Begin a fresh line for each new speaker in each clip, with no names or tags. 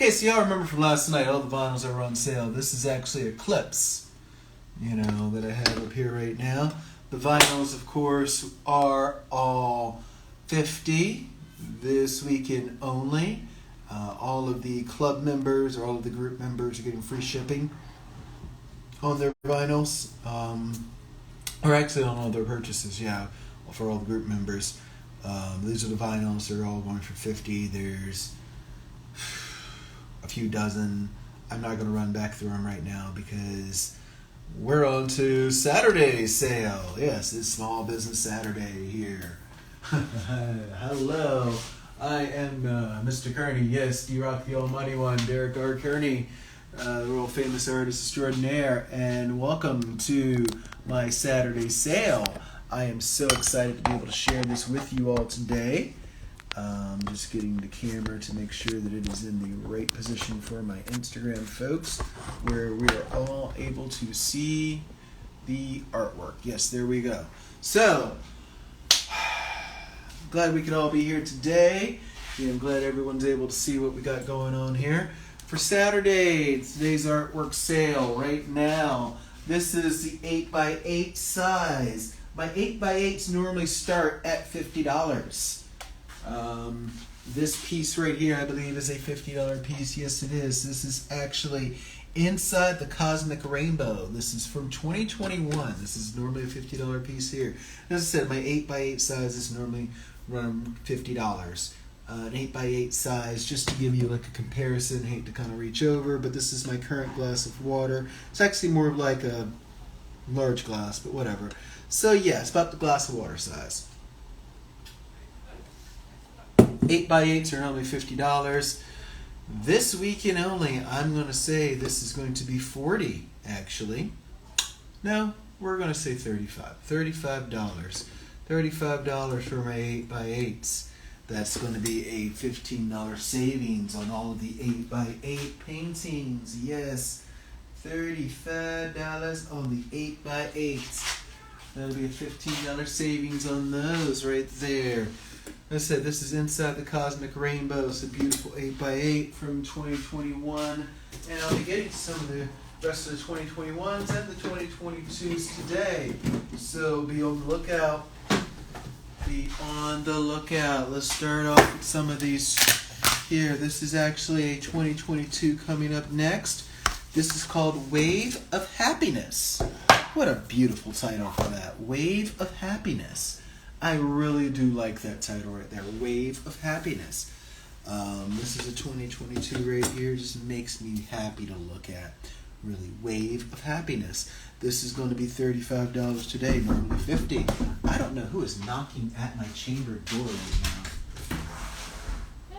Okay, so y'all remember from last night, all the vinyls that were on sale. This is actually a clips, that I have up here right now. The vinyls, of course, are all 50 this weekend only. All of the club members or all of the group members are getting free shipping on their vinyls. Or actually on all their purchases, for all the group members. These are the vinyls. They're all going for 50. There's a few dozen. I'm not going to run back through them right now because we're on to Saturday's sale. Yes, it's Small Business Saturday here. Hello, I am Mr. Kearney. Yes, D-Rock the Almighty One, Derek R. Kearney, the world famous artist extraordinaire, and welcome to my Saturday sale. I am so excited to be able to share this with you all today. Just getting the camera to make sure that it is in the right position for my Instagram folks, where we are all able to see the artwork. Yes, there we go. So, glad we could all be here today. I'm glad everyone's able to see what we got going on here. For Saturday, today's artwork sale right now, this is the 8x8 size. My 8x8s normally start at $50. This piece right here, I believe, is a $50 piece. Yes, it is. This is actually Inside the Cosmic Rainbow. This is from 2021. This is normally a $50 piece here. As I said, my 8x8 size is normally run $50. An 8x8 size, just to give you like a comparison, hate to kind of reach over, but this is my current glass of water. It's actually more of like a large glass, but whatever. So yeah, it's about the glass of water size. 8x8s are normally $50. This weekend only, I'm going to say this is going to be $40, actually. No, we're going to say $35. $35. $35 for my 8x8s. That's going to be a $15 savings on all of the 8x8 paintings. Yes, $35 on the 8x8s. That'll be a $15 savings on those right there. As I said, this is Inside the Cosmic Rainbow. It's a beautiful 8x8 from 2021. And I'll be getting some of the rest of the 2021s and the 2022s today. So be on the lookout. Be on the lookout. Let's start off with some of these here. This is actually a 2022 coming up next. This is called Wave of Happiness. What a beautiful title for that. Wave of Happiness. I really do like that title right there. Wave of Happiness. This is a 2022 right here. Just makes me happy to look at. Really, Wave of Happiness. This is going to be $35 today, normally $50. I don't know who is knocking at my chamber door right now.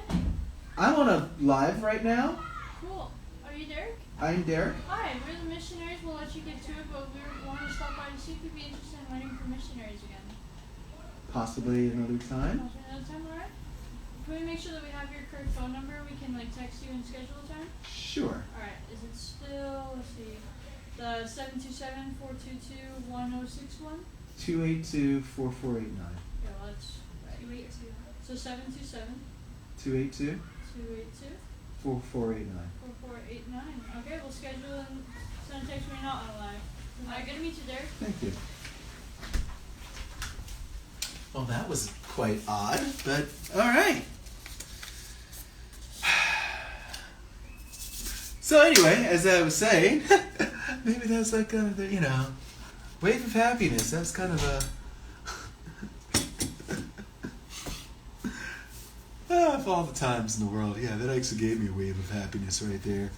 Hey.
I'm on a live right now.
Cool. Are you Derek?
I'm Derek.
Hi, we're the missionaries. We'll let you get to it, but we wanted to stop by to see if you'd be interested in waiting for missionaries again.
Possibly another time.
Another time, alright? Can we make sure that we have your correct phone number? We can text you and schedule a time?
Sure.
Alright, is it still, let's see, the 727-422-1061?
282-4489.
Yeah, well, that's right. 282. So 727
282
282
4489.
4489. Okay, we'll schedule and send a text when you're not on live. Alright, good to meet you, Derek.
Thank you. Well, that was quite odd, but all right. So anyway, as I was saying, maybe that's like kind of the, Wave of Happiness. That's kind of a... of all the times in the world, yeah, that actually gave me a wave of happiness right there.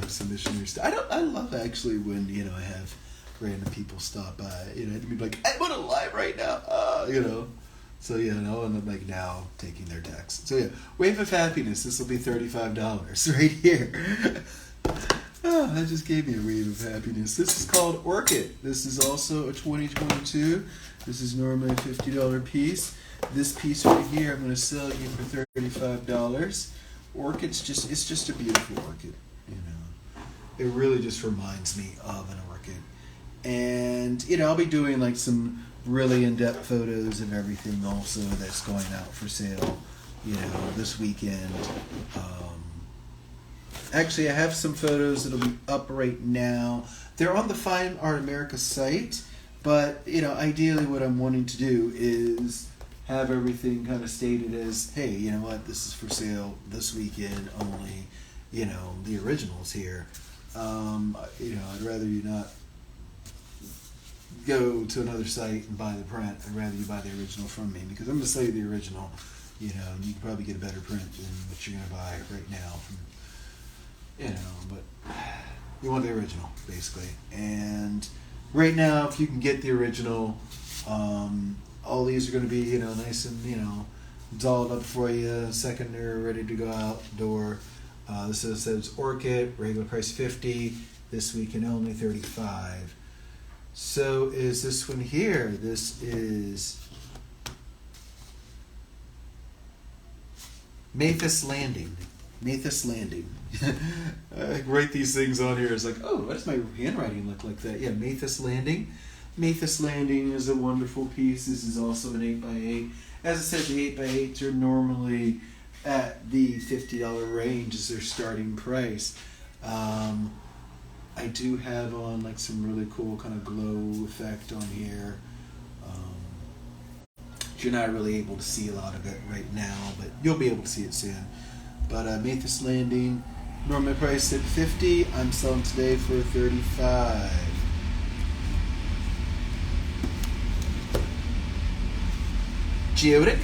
Some missionaries. I love actually when, I have random people stop by, and be like, I'm on a live right now, So, and I'm now taking their text. So, Wave of Happiness. This will be $35 right here. That just gave me a wave of happiness. This is called Orchid. This is also a 2022. This is normally a $50 piece. This piece right here, I'm going to sell you for $35. Orchid's just a beautiful orchid. It really just reminds me of an orchid. And, I'll be doing some really in-depth photos and everything also that's going out for sale, this weekend. Actually, I have some photos that'll be up right now. They're on the Fine Art America site, but ideally, what I'm wanting to do is have everything kind of stated as, hey, you know what, this is for sale this weekend only. The originals here. I'd rather you not go to another site and buy the print. I'd rather you buy the original from me, because I'm going to sell you the original. And you can probably get a better print than what you're going to buy right now from. But you want the original, basically. And right now, if you can get the original, all these are going to be, nice and, dolled up for you. Second, they're ready to go out the door. This says Orchid, regular price $50. This weekend only $35. So is this one here. This is Mathis Landing. Mathis Landing. I write these things on here. It's like, oh, why does my handwriting look like that? Yeah, Mathis Landing. Mathis Landing is a wonderful piece. This is also an 8x8. As I said, the 8x8s are normally at the $50 range as their starting price. I do have on like some really cool kind of glow effect on here. You're not really able to see a lot of it right now, but you'll be able to see it soon. But Mathis Landing, normally priced at $50. I'm selling today for $35. Geotic.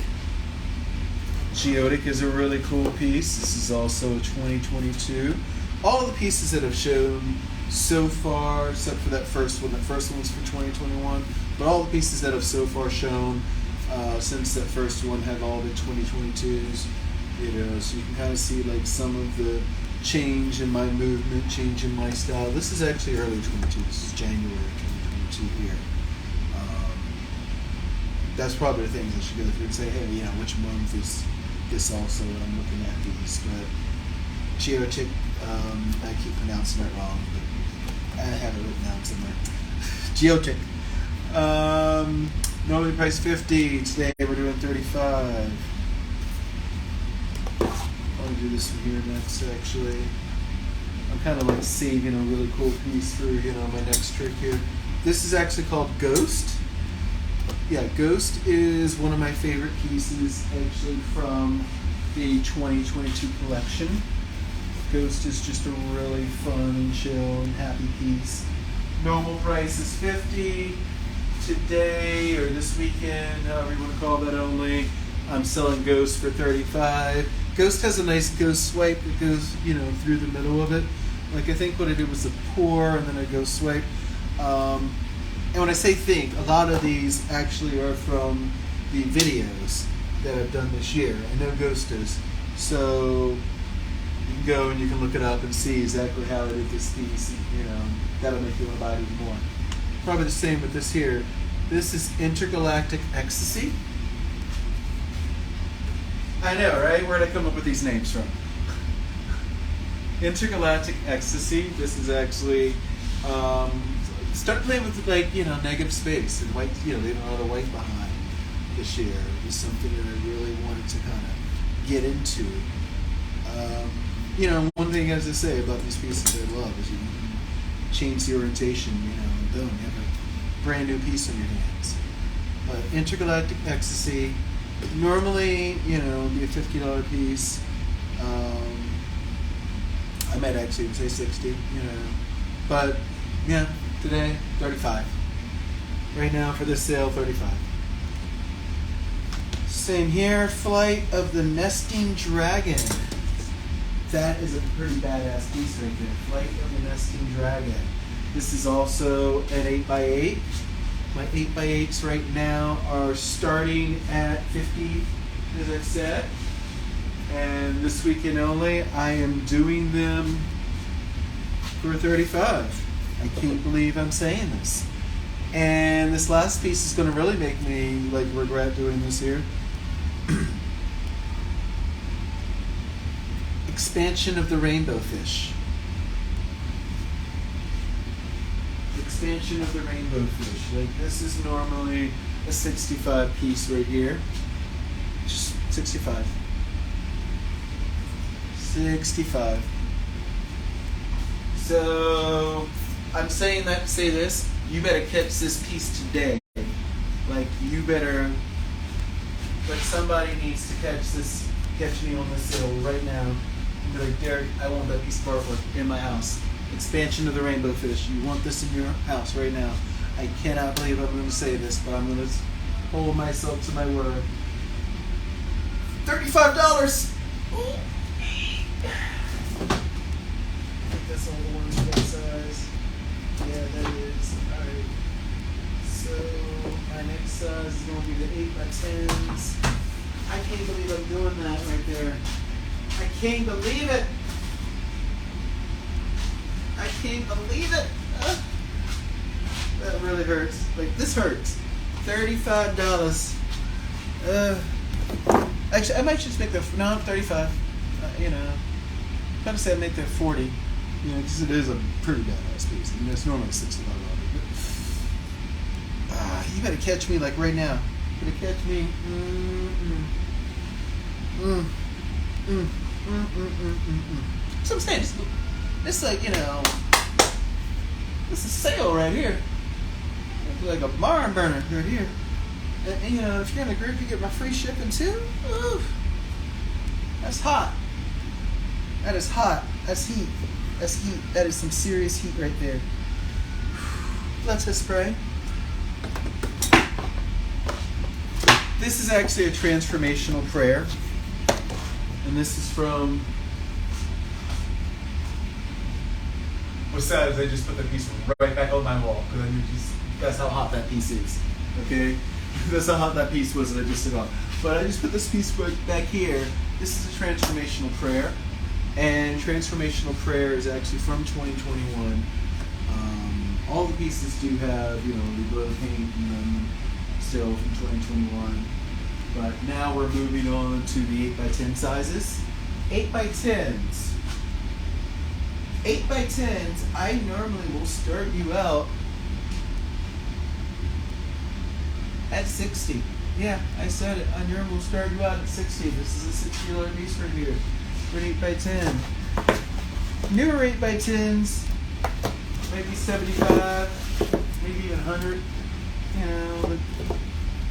Geotic is a really cool piece. This is also a 2022. All the pieces that have shown so far, except for that first one. That first one was for 2021. But all the pieces that have so far shown since that first one have all the 2022s. So you can kind of see like some of the change in my movement, change in my style. This is actually early 22. This is January 2022 here. That's probably the things I should go through and say, hey, which month is this also when I'm looking at these. But Geotic, I keep pronouncing it wrong, but I have it written down somewhere. Geotic. Normally priced $50. Today we're doing $35. I'll do this one here next, actually. I'm kind of like saving a really cool piece for, my next trick here. This is actually called Ghost. Yeah, Ghost is one of my favorite pieces, actually, from the 2022 collection. Ghost is just a really fun and chill and happy piece. Normal price is $50. Today, or this weekend, however you want to call that only, I'm selling Ghost for $35. Ghost has a nice ghost swipe that goes, through the middle of it. Like, I think what I did was a pour and then a ghost swipe. And when I say think, a lot of these actually are from the videos that I've done this year. I know Ghost is. So you can go and you can look it up and see exactly how I did this piece. That'll make you want to buy it even more. Probably the same with this here. This is Intergalactic Ecstasy. I know, right? Where'd I come up with these names from? Intergalactic Ecstasy. This is actually start playing with negative space and white. Leaving a lot of white behind this year. It was something that I really wanted to kind of get into. One thing as I say about these pieces I love is you can change the orientation. And boom, you have a brand new piece on your hands. But Intergalactic Ecstasy. Normally, be a $50 piece. I might actually say $60, but yeah, today $35. Right now for this sale, $35. Same here, Flight of the Nesting Dragon. That is a pretty badass piece right there. Flight of the Nesting Dragon. This is also an 8x8. My 8x8s right now are starting at $50, as I've said. And this weekend only, I am doing them for $35. I can't believe I'm saying this. And this last piece is going to really make me regret doing this here. Expansion of the Rainbow Fish. Expansion of the Rainbow Fish. This is normally a 65 piece right here. Just 65. 65. So I'm saying that to say this. You better catch this piece today. Like you better. Like somebody needs to catch me on this sale right now. And be like, Derek, I want that piece of artwork in my house. Expansion of the rainbow fish. You want this in your house right now. I cannot believe I'm going to say this, but I'm going to hold myself to my word. $35. Ooh. I think that's all the ones that size. Yeah, that is. Alright. So my next size is going to be the 8x10s. I can't believe I'm doing that right there. I can't believe it. I can't believe it. That really hurts. Like this hurts. $35. Actually, I might just make the 35. You know, I'm gonna say I make that 40. You know, because it is a pretty badass piece. I mean, it's normally $65. But you better catch me like right now. You better catch me. So I'm saying, it's like, you know, this is sale right here. It's like a barn burner right here. And you know, if you're in the group, you get my free shipping too. Ooh, that's hot. That is hot. That's heat. That's heat. That is some serious heat right there. Let's hit spray. This is actually a transformational prayer. And this is from... What's sad is I just put that piece right back on my wall. Because that's how hot that piece is. Okay? That's how hot that piece was that I just took off. But I just put this piece right back here. This is a transformational prayer. And transformational prayer is actually from 2021. All the pieces do have, you know, the glow paint in them still from 2021. But now we're moving on to the 8x10 sizes. 8x10s. 8x10s, I normally will start you out at 60. Yeah, I said it. I normally will start you out at 60. This is a $60 piece right here for an 8x10. Newer 8x10s, maybe 75, maybe even 100. You know,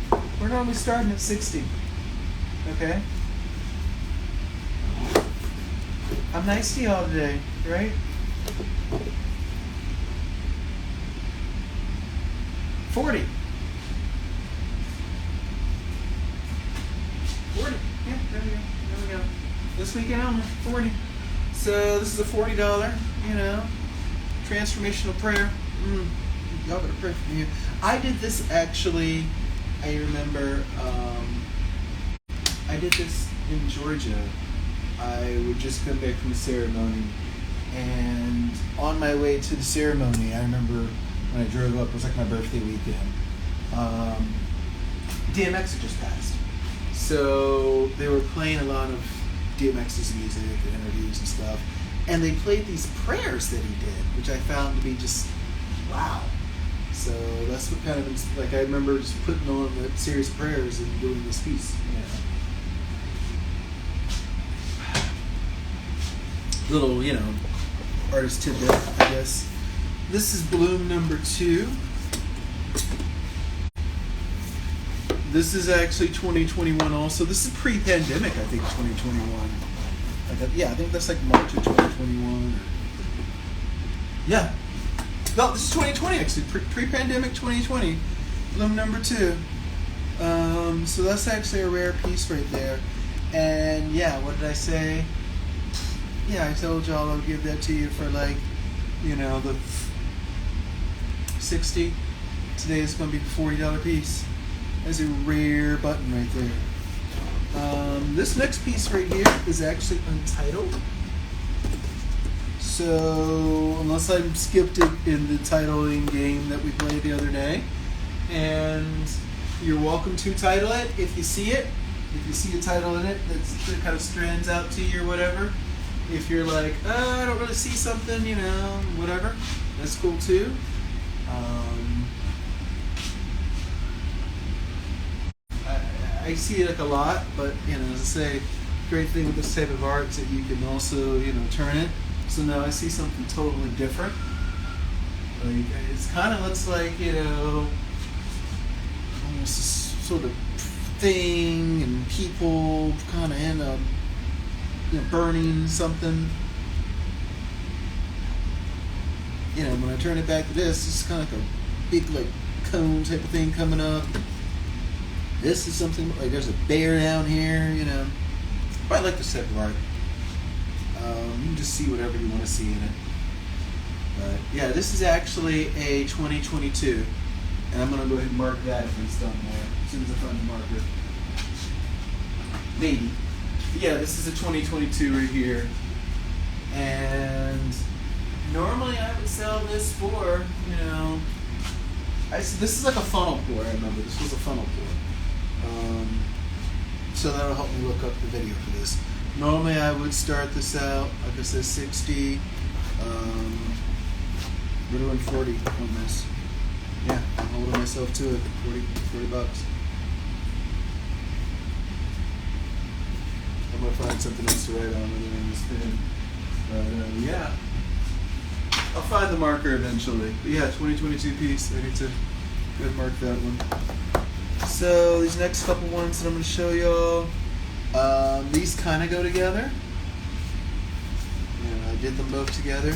but we're normally starting at 60. Okay? I'm nice to y'all today, right? 40. 40. Yeah, there we go. There we go. This weekend only, 40. So this is a $40, you know, transformational prayer. Y'all better pray for me. I did this actually, I remember, I did this in Georgia. I would just come back from the ceremony, and on my way to the ceremony, I remember when I drove up, it was like my birthday weekend, DMX had just passed. So they were playing a lot of DMX's music and interviews and stuff, and they played these prayers that he did, which I found to be just, wow. So that's what kind of, like, I remember just putting on the series of prayers and doing this piece. Yeah. Little, you know, artist tidbit, I guess. This is bloom number 2. This is actually 2021 also. This is pre-pandemic, I think, 2021. Yeah, I think that's like March of 2021. Yeah. No, this is 2020 actually. Pre-pandemic 2020. Bloom number 2. So that's actually a rare piece right there. And yeah, what did I say? Yeah, I told y'all I'll give that to you for like, you know, the 60. Today is going to be the $40 piece. That's a rare button right there. This next piece right here is actually untitled. So, unless I skipped it in the titling game that we played the other day. And you're welcome to title it if you see it. If you see a title in it that kind of strands out to you or whatever. If you're like, I don't really see something, you know, whatever, that's cool too. I see it like a lot, but, you know, as I say, great thing with this type of art is that you can also, you know, turn it So now I see something totally different. Like, it kind of looks like, you know, almost a sort of thing and people kind of end up, you know, burning something. You know, when I turn it back to this, it's kind of like a big, like, cone type of thing coming up. This is something like there's a bear down here, you know. But I like this type of art. You can just see whatever you want to see in it. But yeah, this is actually a 2022. And I'm going to go ahead and mark that if it's done there. As soon as I find the marker. Maybe. But yeah, this is a 2022 right here. And normally I would sell this for, you know, this is like a funnel pour, I remember. This was a funnel pour. So that'll help me look up the video for this. Normally I would start this out, like I said, 60. We're doing 40 on this. Yeah, I'm holding myself to it. 40 bucks. I'm gonna find something else to write on other than this pen. But yeah, I'll find the marker eventually. But yeah, 2022 piece. I need to go ahead and mark that one. So these next couple ones that I'm gonna show y'all, these kind of go together. I did them both together.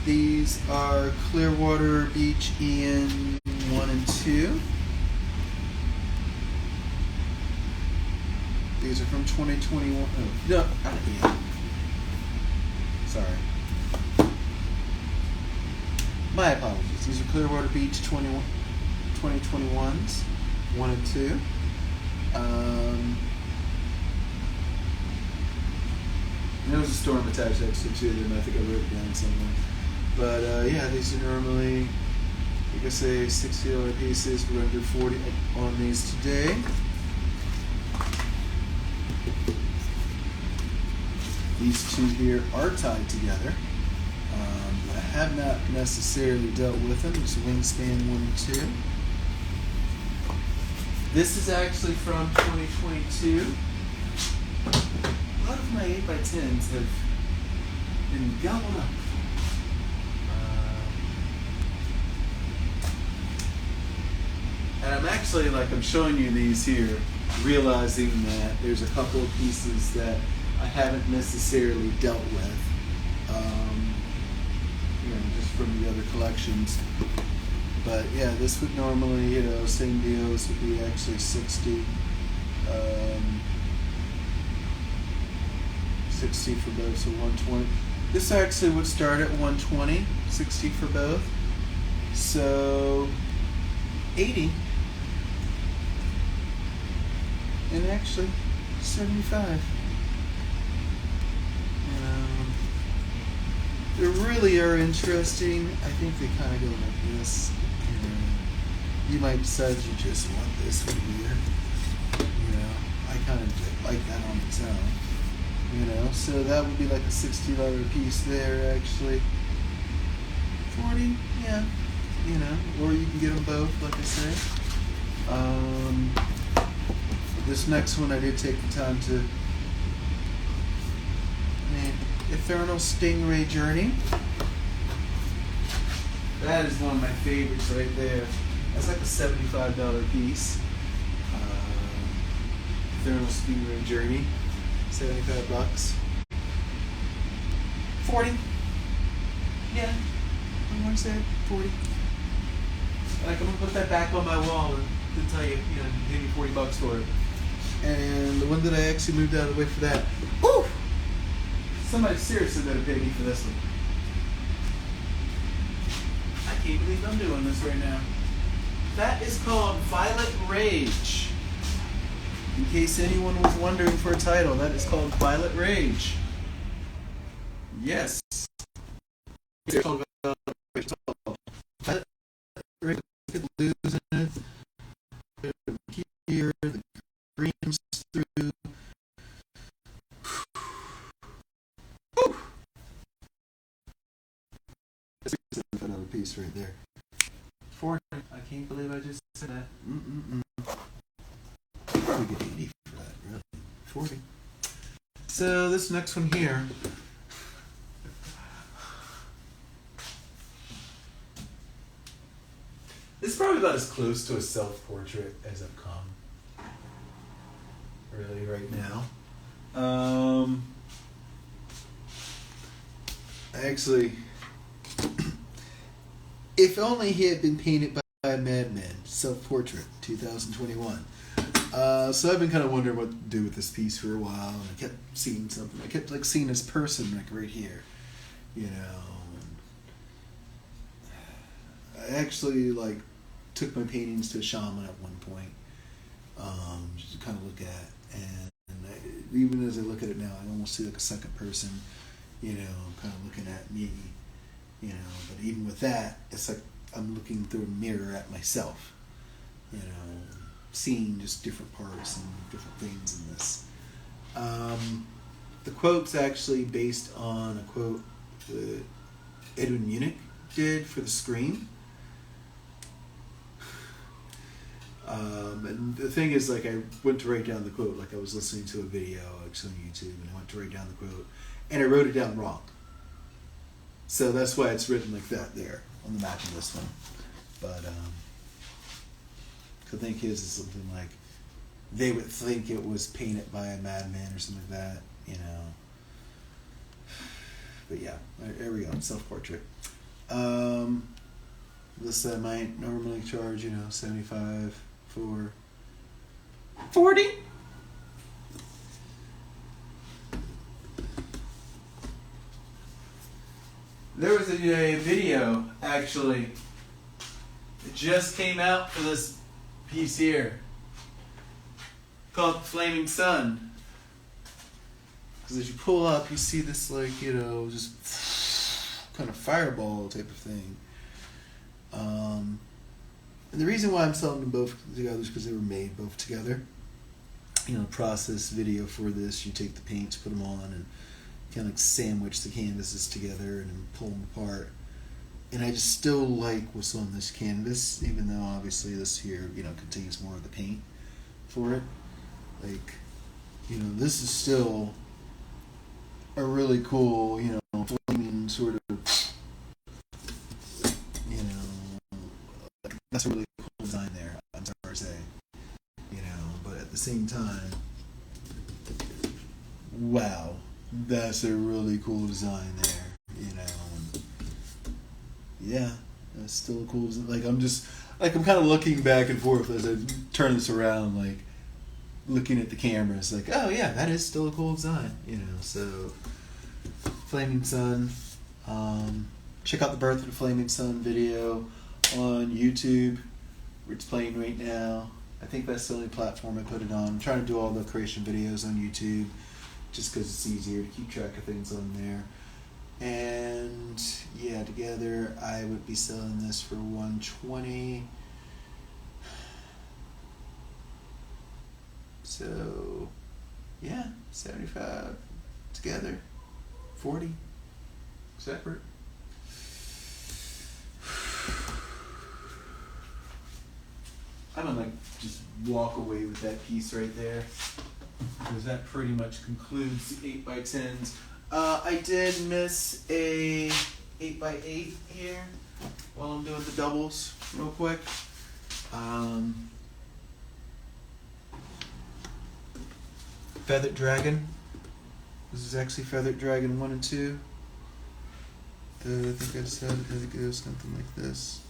These are Clearwater Beach Ian 1 and 2. These are from 2021. Oh, no, not Ian. Sorry. My apologies. These are Clearwater Beach 2021s, 1 and 2. There was a storm attached next to it too, and I think I wrote it down somewhere. But yeah, these are normally, like I say, $60 pieces. We're under 40 on these today. These two here are tied together. I have not necessarily dealt with them. It's Wingspan 1 and 2. This is actually from 2022. A lot of my 8x10s have been gobbled up. And I'm actually, like, I'm showing you these here, realizing that there's a couple of pieces that I haven't necessarily dealt with, just from the other collections. But yeah, this would normally, same deal. This would be actually 60. 60 for both, so 120. This actually would start at 120, 60 for both. So 80. And actually 75. They really are interesting. I think they kind of go like this. You might decide you just want this one here. I kind of like that on its own. So that would be like a $60 piece there, actually. 40, yeah. Or you can get them both, like I say. This next one I did take the time to. Ethereal Stingray Journey. That is one of my favorites right there. That's like a $75 piece. Ethereal Stingray Journey. 75 bucks. 40. Yeah. I want to say 40. Like, I'm gonna put that back on my wall and tell you, give me 40 bucks for it. And the one that I actually moved out of the way for that. Woo! Somebody seriously better pay me for this one. I can't believe I'm doing this right now. That is called Violet Rage. In case anyone was wondering for a title, that is called Violet Rage. Yes. It's called Violet Rage. Violet Rage. Losing it. Here, the green's through. Another piece right there. 40. I can't believe I just said that. Probably get 80 for that, really. 40. So this next one here, It's probably about as close to a self-portrait as I've come. Really, right now. Actually, if only he had been painted by a madman. Self-portrait, 2021. So I've been kind of wondering what to do with this piece for a while, and I kept seeing something. I kept like seeing this person like right here, you know. I actually like took my paintings to a shaman at one point, just to kind of look at, and even as I look at it now, I almost see like a second person, you know, kind of looking at me, you know. But even with that, it's like I'm looking through a mirror at myself, you know, seeing just different parts and different things in this. The quote's actually based on a quote that Edwin Munich did for The Scream. And the thing is, like, I went to write down the quote, like I was listening to a video actually on YouTube, and I went to write down the quote, and I wrote it down wrong. So that's why it's written like that there on the back of this one. But I think his is something like, they would think it was painted by a madman or something like that, you know. But yeah, there we go, self-portrait. This I might normally charge, you know, $75 for 40. There was a video actually that just came out for this piece here called Flaming Sun. Because as you pull up, you see this, like, you know, just kind of fireball type of thing. And the reason why I'm selling them both together is because they were made both together. You know, process video for this, you take the paints, put them on, and kind of like sandwich the canvases together and then pull them apart. And I just still like what's on this canvas, even though obviously this here, you know, contains more of the paint for it. Like, you know, this is still a really cool, you know, flaming sort of, you know, that's a really cool design there, I'm sorry to say, you know, but at the same time, wow, that's a really cool design there, you know. Yeah, that's still a cool design. Like, I'm just, like, I'm kind of looking back and forth as I turn this around, like, looking at the camera. It's like, oh yeah, that is still a cool design, you know. So, Flaming Sun. Check out the Birth of the Flaming Sun video on YouTube. It's playing right now. I think that's the only platform I put it on. I'm trying to do all the creation videos on YouTube just because it's easier to keep track of things on there. And yeah, together I would be selling this for $120. So yeah, 75 together, 40 separate. I'm gonna like just walk away with that piece right there, because that pretty much concludes the 8x10s. I did miss a 8x8 here while I'm doing the doubles real quick. Feathered Dragon. This is actually Feathered Dragon 1 and 2. I think I said it goes something like this.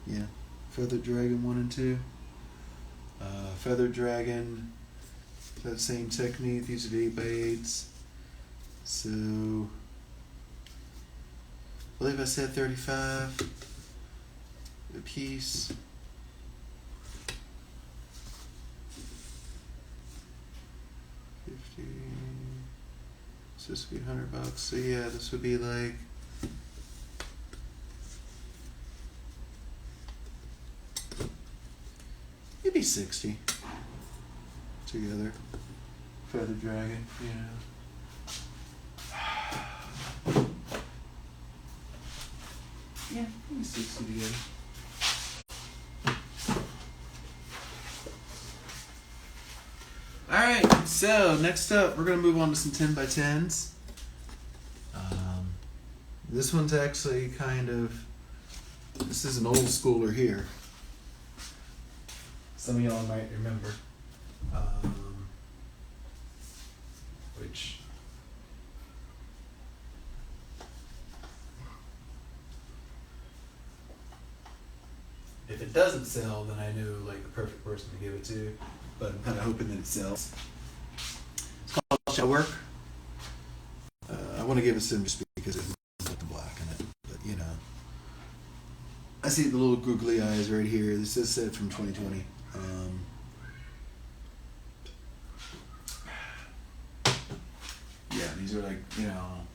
Yeah, Feathered Dragon 1 and 2. Feathered Dragon, that same technique. These are the 8x8s. So, I believe I said 35 a piece. So this would be $100. So yeah, this would be like maybe 60 together. Feathered Dragon, you know. Yeah, maybe 60 together. Alright, so next up we're going to move on to some 10x10s. This one's actually kind of This is an old schooler here. Some of y'all might remember. Which if it doesn't sell, then I know like the perfect person to give it to. But I'm kind of hoping that it sells. It's called Shadow Work. I want to give it to him just because it's got the black in it. But you know, I see the little googly eyes right here. This is said from 2020. Yeah, these are like, you know,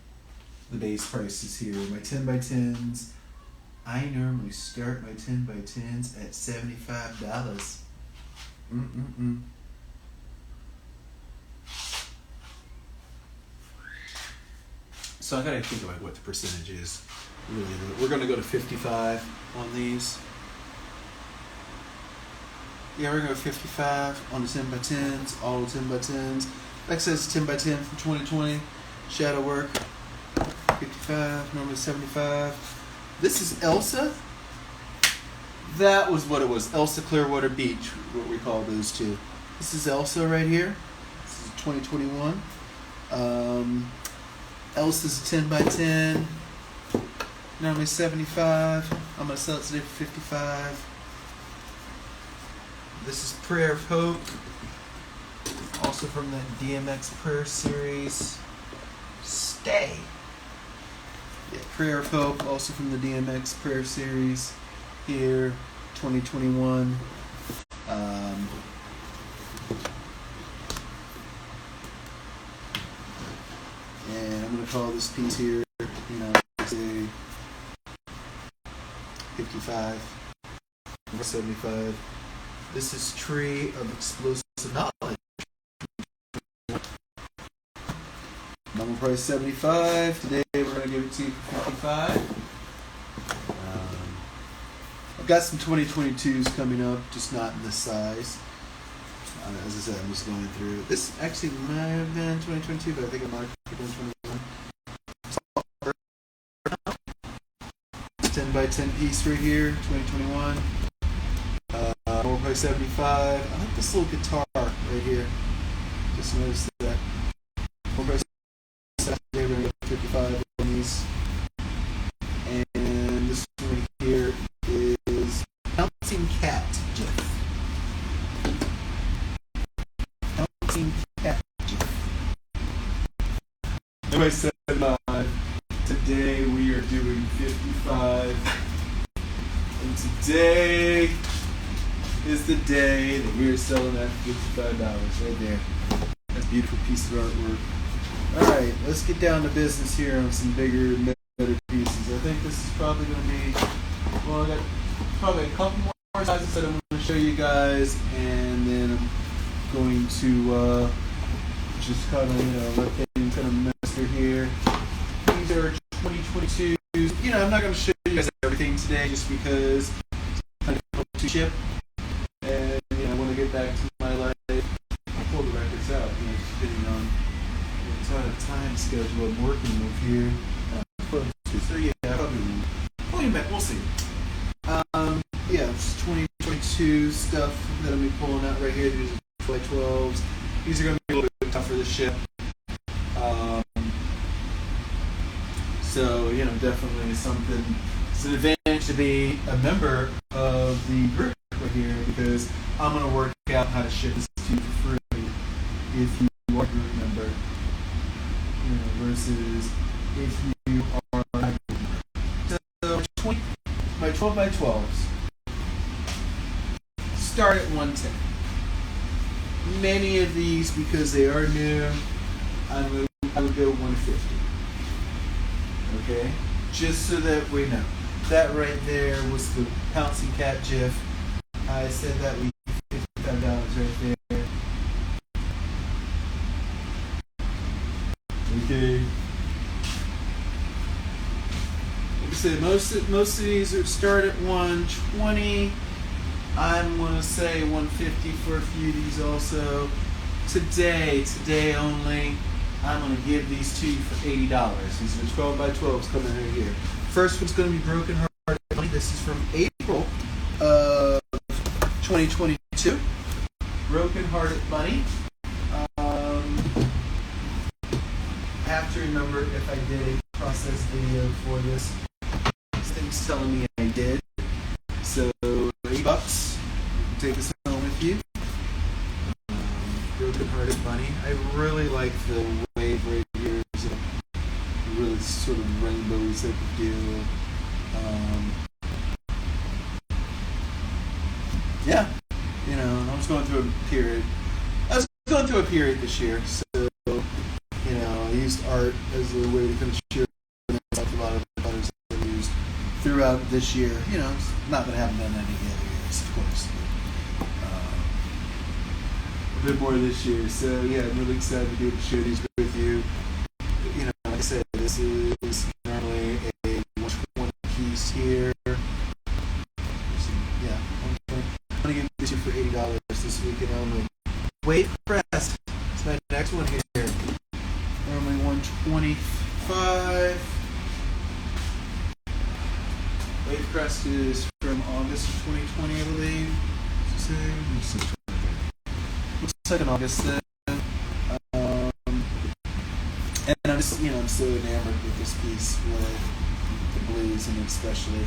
the base prices here. My 10x10s, I normally start my 10x10s at $75. So I gotta think about what the percentage is. Really, we're gonna go to 55 on these. Yeah, we're gonna go 55 on the 10x10s, all the 10x10s. Like I said, it's 10x10 from 2020. Shadow Work, 55, normally 75. This is Elsa. That was what it was. Elsa Clearwater Beach, what we call those two. This is Elsa right here. This is 2021. Elsa's a 10x10. Normally 75. I'm gonna sell it today for 55. This is Prayer of Hope. Also from the DMX Prayer series. Stay. Yeah, Prayer of Hope, also from the DMX Prayer series. Here, 2021. And I'm going to call this piece here, you know, say 55, 75. This is Tree of Explosive Knowledge. Normal price 75. Today we're going to give it to you for 55. I've got some 2022s coming up, just not in this size. As I said, I'm just going through. This actually might have been 2022, but I think it might have been 2021. 10x10 piece right here, 2021. Normal price 75. I like this little guitar right here. Just noticed that. Normal price 55 on these. And this one right here is Bouncing Cat GIF. Bouncing Cat GIF. Anyway, 75. Today we are doing 55. And today is the day that we are selling that for $55 right there. That's a beautiful piece of artwork. Alright, let's get down to business here on some bigger, better pieces. I think this is probably going to be, well, I got probably a couple more sizes that I'm going to show you guys, and then I'm going to just kind of, you know, let things kind of master here. These are 2022s. You know, I'm not going to show you guys everything today just because it's kind of to ship, and, you know, I want to get back to my life. I'll pull the records out, you know, depending on time schedule I'm working with here. So yeah, probably we'll see. Yeah, it's 2022 stuff that I'm gonna be pulling out right here. These are Flight 12s. These are gonna be a little bit tougher to ship. So you know, definitely something. It's an advantage to be a member of the group right here because I'm gonna work out how to ship this to you for free if you are a group member. You know, versus if you are not a group member. So my 12x12s start at 110. Many of these, because they are new, I would go 150. Okay? Just so that we know. That right there was the Pouncing Cat GIF. I said that would be $55 right there. Okay. Like I said, most of these are start at 120. I'm gonna say 150 for a few of these also. Today only, I'm gonna give these to you for $80. These are 12x12s coming right here. First one's gonna be Broken Heart Money. This is from April of 2022. Broken Hearted Bunny. I have to remember if I did a process video for this. This thing's telling me I did. So $8. Take this home with you. Broken Hearted Bunny. I really like the wave right here. It's a really sort of rainbow type of deal. Yeah, you know, I was going through a period. This year, so you know, I used art as a way to kind of share a lot of colors that I used throughout this year. You know, it's not that I haven't done any other years, of course. But, a bit more this year, so yeah, I'm really excited to be able to share these with you. You know, like I said, this is normally a 120 piece here. Yeah, I'm going to give this to you for $80 this weekend only. Wave Crest. It's my next one here. Normally $125. Wave Crest is from August of 2020, I believe. Looks like an August thing. And I'm just, you know, I'm so enamored with this piece, with the blues and especially.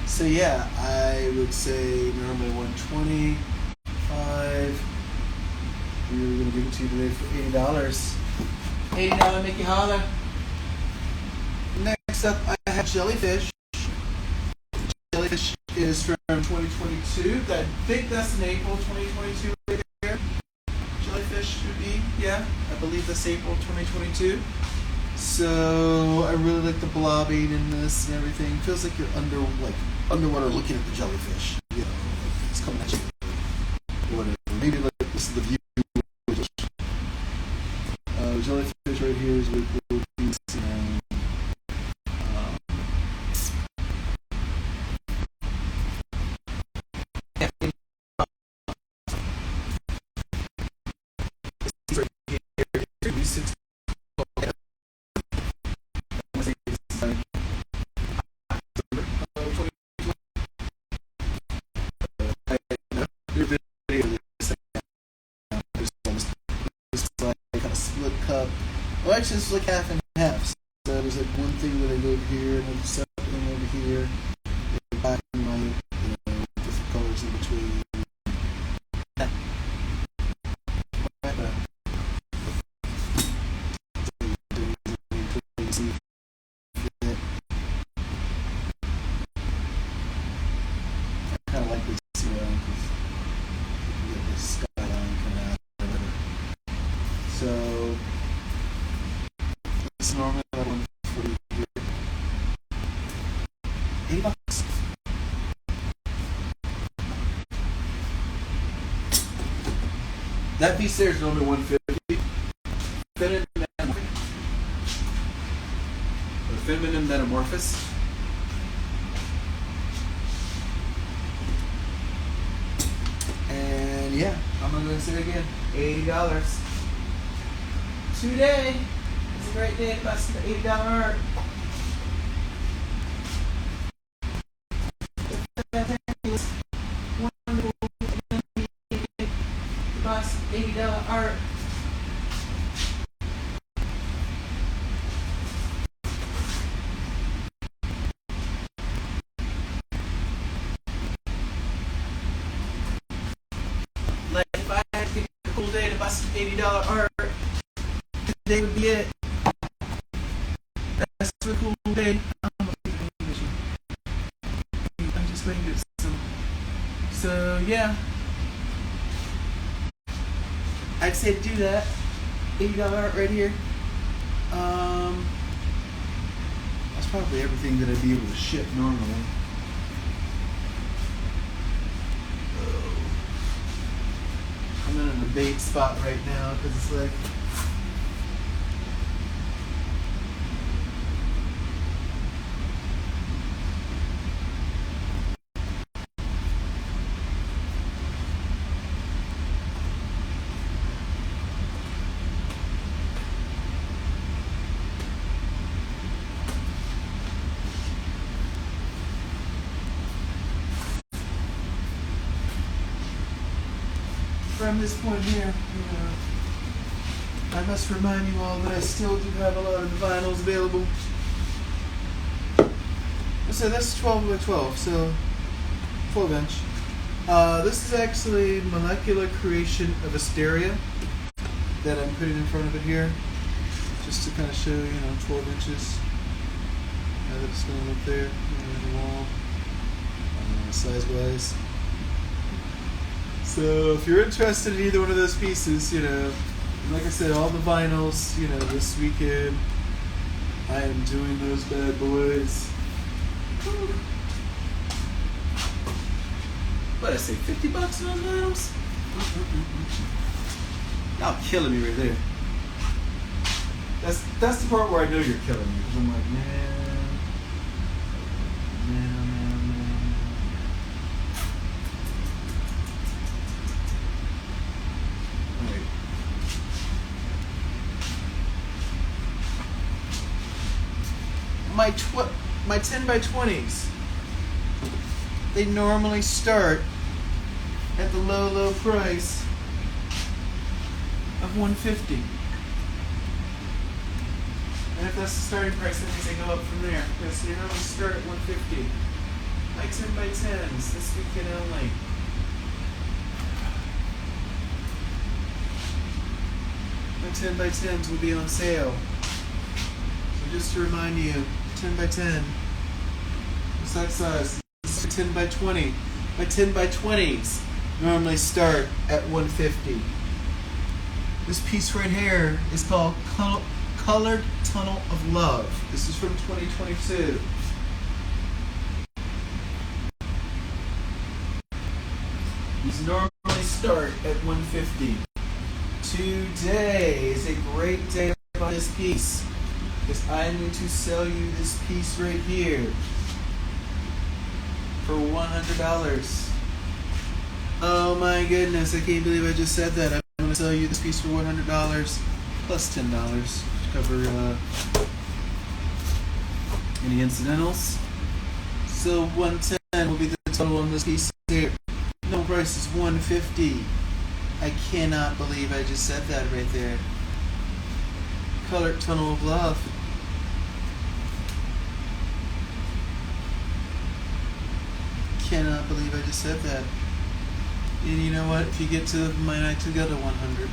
So yeah, I would say normally $125. We were going to give it to you today for $80. $80 make you holler. Next up, I have Jellyfish. Jellyfish is from 2022. I think that's in April 2022 right there. Jellyfish should be, yeah. I believe that's April 2022. So I really like the blobbing in this and everything. Feels like you're underwater looking at the jellyfish. You know, like it's coming at you. Whatever. Maybe like this is the view. Jellyfish right here is really cool piece. Well, actually, it's like half and half. So there's like one thing that I do over here, and then the second thing over here, and black and white, different colors in between. I kind of like this, you know, because you get this skyline coming out or whatever. So this is normally about $140 here. $80. That piece there is normally $150. Feminine Metamorphosis. And yeah, I'm gonna say it again. $80. Today is a great day to buy some $80 art. Wonderful to buy some $80 art. Like if I had to pick a cool day to buy some $80 art, today would be it. That's a cool day. I'm just waiting to get some. So yeah, I'd say to do that. $80 art right here. That's probably everything that I'd be able to ship normally. I'm in a debate spot right now because it's like from this point here, I must remind you all that I still do have a lot of vinyls available. So that's 12 by 12, so 12 inch. This is actually molecular creation of Asteria that I'm putting in front of it here, just to kind of show, 12 inches. How that it's going to look there, on the wall, size-wise. So if you're interested in either one of those pieces, like I said, all the vinyls, this weekend, I am doing those bad boys. What I say, $50 on those vinyls? Y'all killing me right there. That's the part where I know you're killing me, because I'm like, man. My 10 by 20s, they normally start at the low price of $150. And if that's the starting price, that means they go up from there. Because they normally start at $150. My 10 by 10s, this weekend only. My 10 by 10s will be on sale. So just to remind you, 10 by 10. What's that size? This is 10 by 20. My 10 by 20s normally start at $150. This piece right here is called Colored Tunnel of Love. This is from 2022. These normally start at $150. Today is a great day about this piece, because I'm going to sell you this piece right here for $100. Oh my goodness, I can't believe I just said that. I'm going to sell you this piece for $100 plus $10 to cover any incidentals. So $110 will be the total on this piece here. No price is $150. I cannot believe I just said that right there. Colored Tunnel of Love. Cannot believe I just said that. And you know what? If you get to my night to go to 100,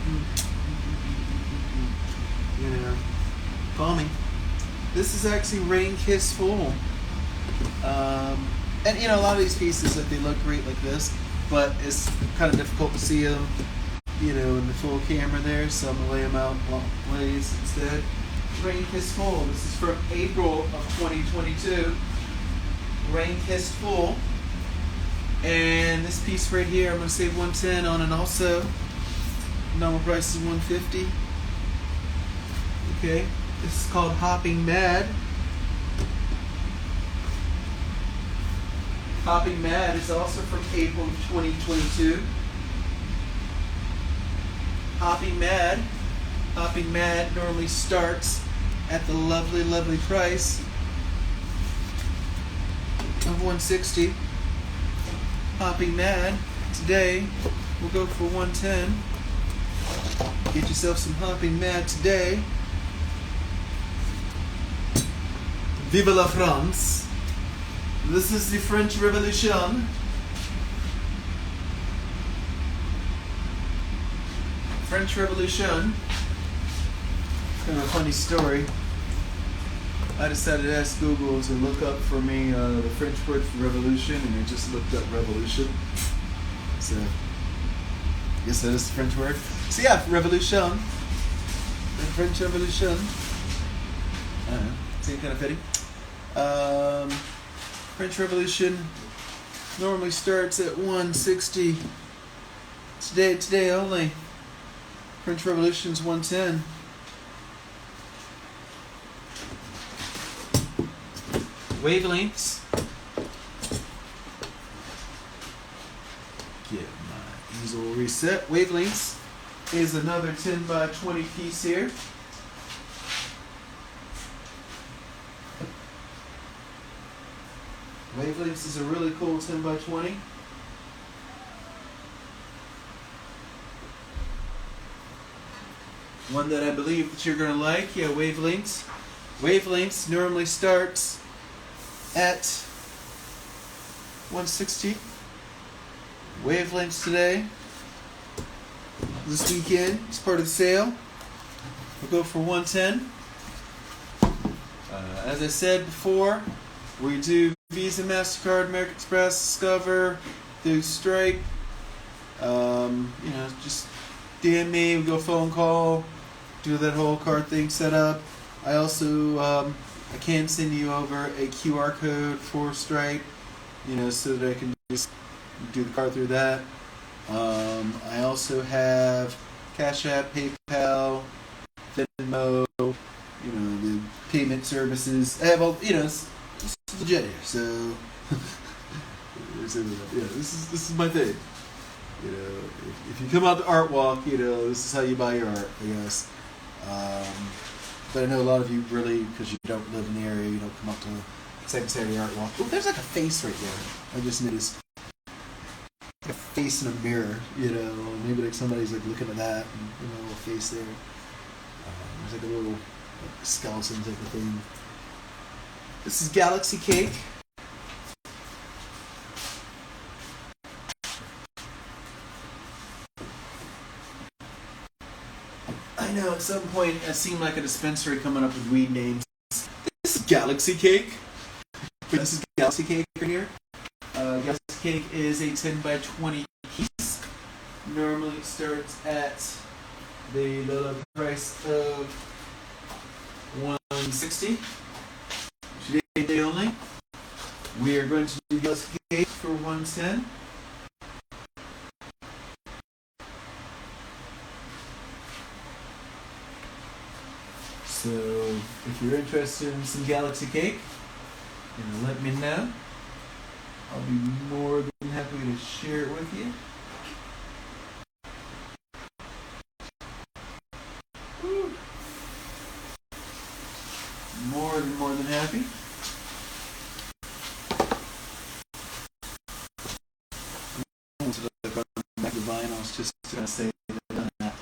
call me. This is actually Rain Kiss Full. And a lot of these pieces, they look great like this, but it's kind of difficult to see them, in the full camera there, so I'm going to lay them out ways instead. Rain Kiss Full. This is from April of 2022. Rain Kiss Full. And this piece right here, I'm going to save $110 on it also. Normal price is $150. Okay. This is called Hopping Mad. Hopping Mad is also from April of 2022. Hopping Mad normally starts at the lovely price of $160. Hopping Mad today will go for $110. Get yourself some Hopping Mad today. Vive la France! This is the French Revolution. French Revolution. Kind of a funny story. I decided to ask Google to look up for me the French word for revolution, and I just looked up revolution. So, I guess that is the French word. So yeah, revolution. The French Revolution. I don't know. Seems kind of fitting. French Revolution normally starts at $160. Today only. French Revolution's $110. Wavelengths. Get my easel reset. Wavelengths is another 10 by 20 piece here. Wavelengths is a really cool 10 by 20. One that I believe that you're going to like, yeah, Wavelengths. Wavelengths normally starts at $160. Wavelengths today, this weekend, as part of the sale, we'll go for $110. As I said before, we do Visa, MasterCard, American Express, Discover, through Stripe. Just DM me, we go phone call, do that whole card thing set up. I also, I can send you over a QR code for Stripe, so that I can just do the card through that. I also have Cash App, PayPal, Venmo, the payment services. I have all, it's legit here, so this is my thing. If you come out the art walk, this is how you buy your art, I guess. But I know a lot of you really, because you don't live in the area, you don't come up to Second Saturday Art Walk. Oh, there's like a face right there. I just noticed. Like a face in a mirror, maybe like somebody's like looking at that, and a little face there. There's like a little skeleton type of thing. This is Galaxy Cake. I know at some point it seemed like a dispensary coming up with weed names. This is Galaxy Cake. This is Galaxy Cake right here. Galaxy Cake is a 10 by 20 piece. Normally it starts at the low price of $160. Today only. We are going to do Galaxy Cake for $110. So if you're interested in some Galaxy Cake, let me know. I'll be more than happy to share it with you. Woo. More than happy. Back to vinyl, I was just gonna say that.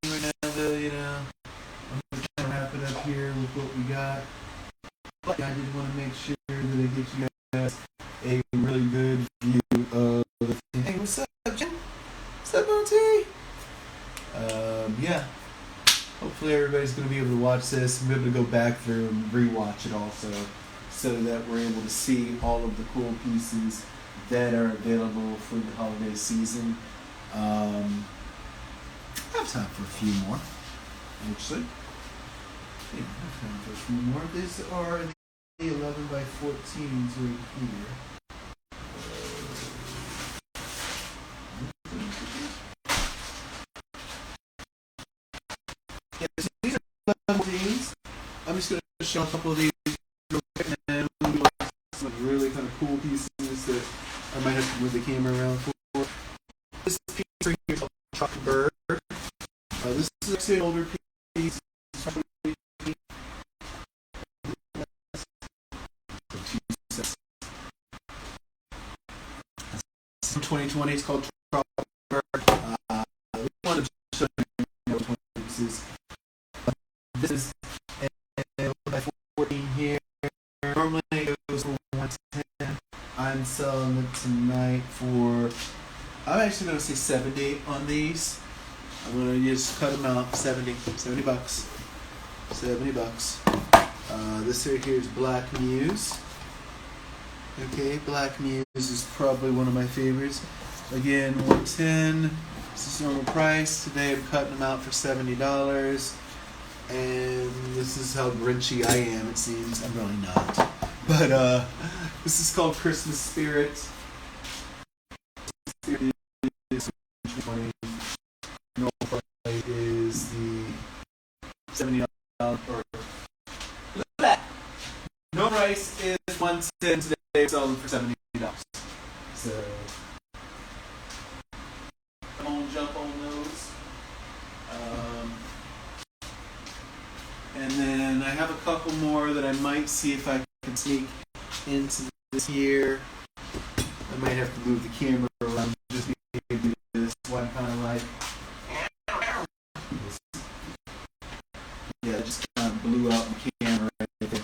Right now, though, I'm trying to wrap it up here with what we got. But I did want to make sure that I get you guys a really good view of the thing. Hey, what's up, Jim? What's up, Monty? Yeah. Hopefully everybody's going to be able to watch this and be able to go back through and rewatch it also, so that we're able to see all of the cool pieces that are available for the holiday season. I have time for a few more, actually. Yeah, I have time for a few more. These are the 11 by 14s right here. Yeah, so these are 11 14s. I'm just going to show a couple of these real quick, and then we'll do some really kind of cool pieces that I might have to move the camera around for. This piece right here is called Chocolate Bird. This is actually an older piece. From 2020, it's called Chocolate Bird. We wanted to show you 20 pieces. This is a by 14 here. Normally it goes for 110. I'm selling it tonight for, I'm actually going to say 70 on these. I'm going to just cut them out, 70 bucks. 70 bucks. This right here is Black Muse. Okay, Black Muse is probably one of my favorites. Again, 110. This is normal price. Today I'm cutting them out for $70. And this is how grinchy I am, it seems. I'm really not. But this is called Christmas Spirit. Normal price is the $70 or no price is 110 today. Selling for $70. So come on, jump on those. And then I have a couple more that I might see if I can sneak into this year. I might have to move the camera around just to do this one like. Yeah, it just kind of blew out the camera right there.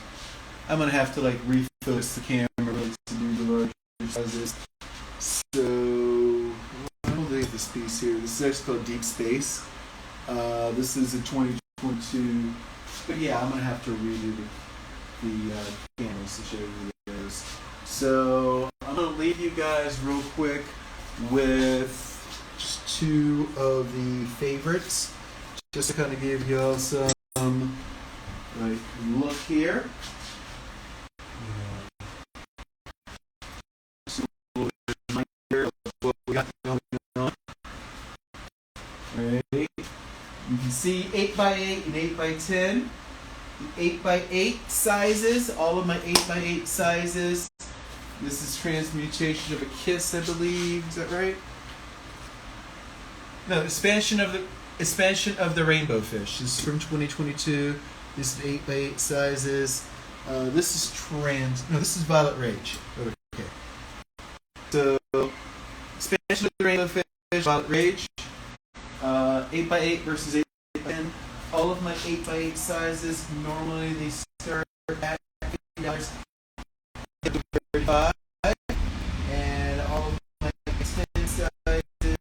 I'm gonna have to like refocus the camera really to do the larger sizes. So I don't think this piece here. This is actually called Deep Space. This is a 2022. But yeah, I'm gonna have to redo the cameras to show you those. So I'm gonna leave you guys real quick with just two of the favorites, just to kind of give y'all some like look here. Just a little bit of reminder of what we got going on. Right. You can see 8x8 and 8x10. The 8x8 sizes, all of my 8x8 sizes. This is transmutation of a kiss, I believe. Is that right? No, expansion of the rainbow fish. This is from 2022. This is 8x8 sizes. This is Violet Rage. Okay. So, expansion of the rainbow fish, Violet Rage. 8x8 versus 8x10. All of my 8x8 sizes, normally they start at $50 to $35. And all of my 10 sizes,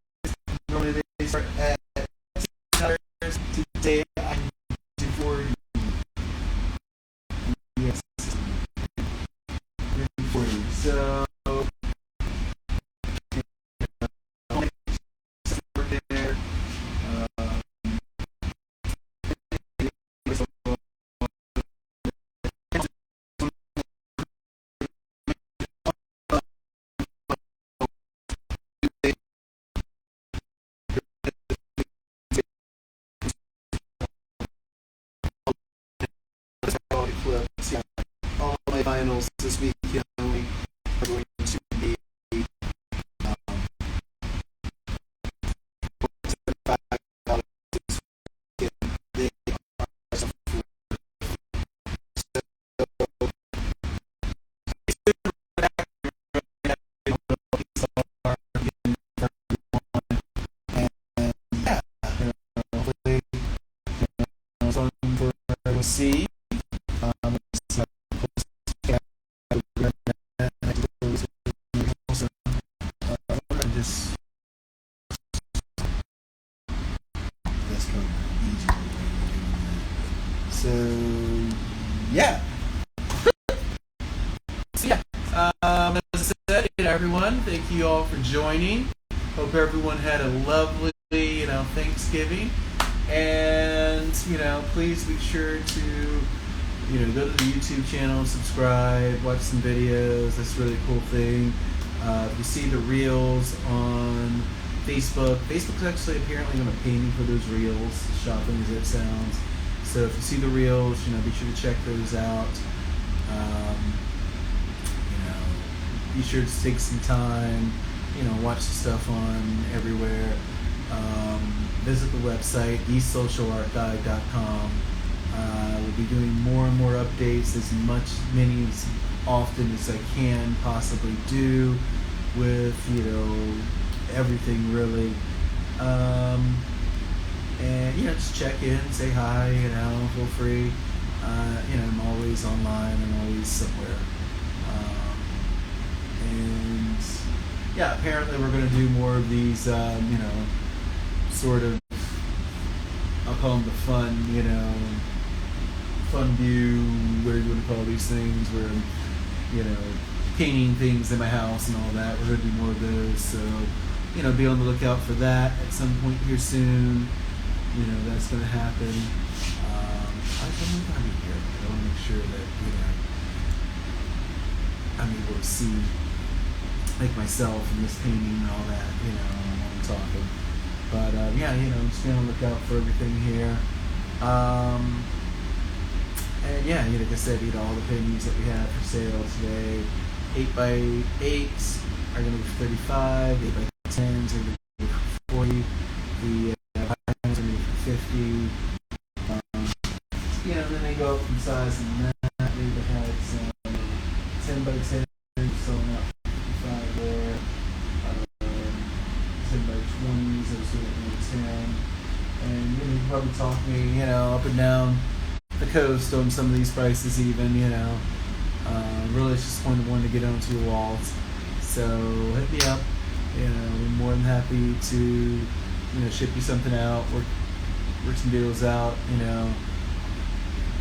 normally they start at $10. Today I do $40. Yes. $40. So there. All my finals this weekend only are going to be $75 this weekend. They are so full. Hopefully, we'll see. So yeah. As I said, everyone, thank you all for joining. Hope everyone had a lovely, Thanksgiving. And, please be sure to, go to the YouTube channel, subscribe, watch some videos. That's a really cool thing. You see the reels on Facebook. Facebook's actually apparently going to pay me for those reels, shocking as it sounds. So if you see the reels, be sure to check those out. Be sure to take some time, watch the stuff on everywhere. Visit the website, thesocialarchive.com. We'll be doing more and more updates, as often as I can possibly do with, everything really. And, just check in, say hi, feel free. I'm always online, I'm always somewhere. And, apparently we're going to do more of these, sort of, I'll call them the fun, fun view, whatever you want to call these things, where I'm, painting things in my house and all that. We're going to do more of those, so, be on the lookout for that at some point here soon. That's going to happen. I'm going to be here. I want to make sure that, I'm able to see, like, myself and this painting and all that, when I'm talking. But, I'm just going to look out for everything here. And, like I said, all the paintings that we have for sale today. 8x8s are going to be for $35. 8x10s are going to be for $40. The are going to be for $50. Then they go up from size and that. They've had some 10x10 selling out for $55 there. 10x20s, those sort of things. can probably talk me, up and down the coast on some of these prices even, really it's just one to get onto your walls. So hit me up. We're more than happy to, ship you something out, work some deals out,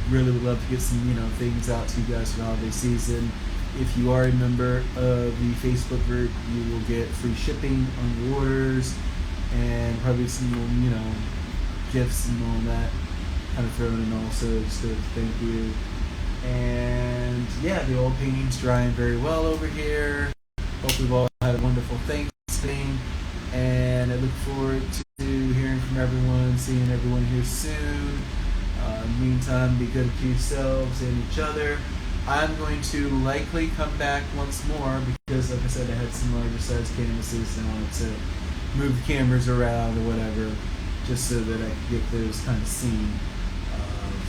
Really would love to get some, things out to you guys for the holiday season. If you are a member of the Facebook group, you will get free shipping on your orders and probably some, gifts and all that kind of thrown in also, just to thank you. And yeah, the oil painting's drying very well over here. Hope we've all had a wonderful Thanksgiving, and I look forward to hearing from everyone, seeing everyone here soon. In the meantime, be good to yourselves and each other. I'm going to likely come back once more because, like I said, I had some larger size canvases and I wanted to move the cameras around or whatever, just so that I could get those kind of seen.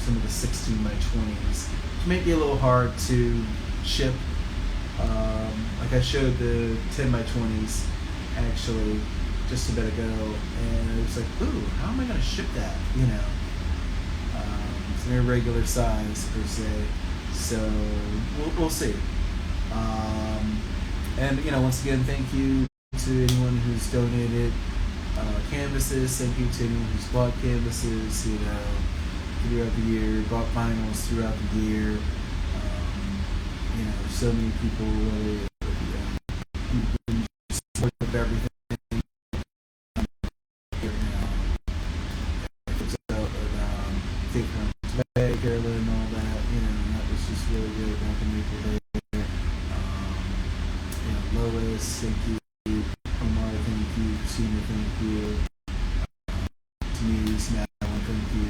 Some of the 16 by 20s, which may be a little hard to ship. Like I showed the 10 by 20s actually just a bit ago, and it was like, ooh, how am I going to ship that? It's an irregular size per se, so we'll see. And once again, thank you to anyone who's donated canvases. Thank you to anyone who's bought canvases. Throughout the year, bought vinyls throughout the year. So many people really support of everything here now. Take from today, Carolyn, and all that. That was just really good back in April there. Lois, thank you. Omar, thank you. Tina, thank you. Denise, Madeline, thank you.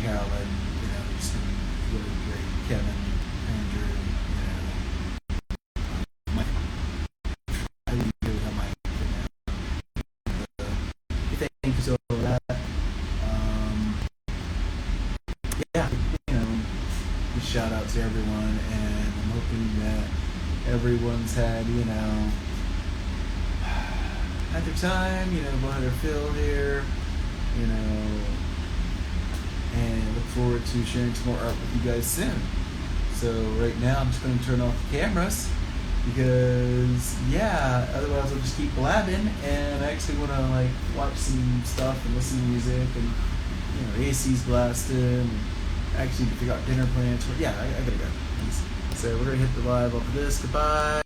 Carolyn, just been really great. Kevin, Andrew, Mike. I didn't really have Mike. Thank you so much for that. Yeah, just shout out to everyone, and I'm hoping that everyone's had, had their time, had their fill here, and look forward to sharing some more art with you guys soon. So right now I'm just going to turn off the cameras because otherwise I'll just keep blabbing, and I actually want to watch some stuff and listen to music, and AC's blasted, and actually forgot dinner plans. I gotta go. So we're gonna hit the live off of this. Goodbye.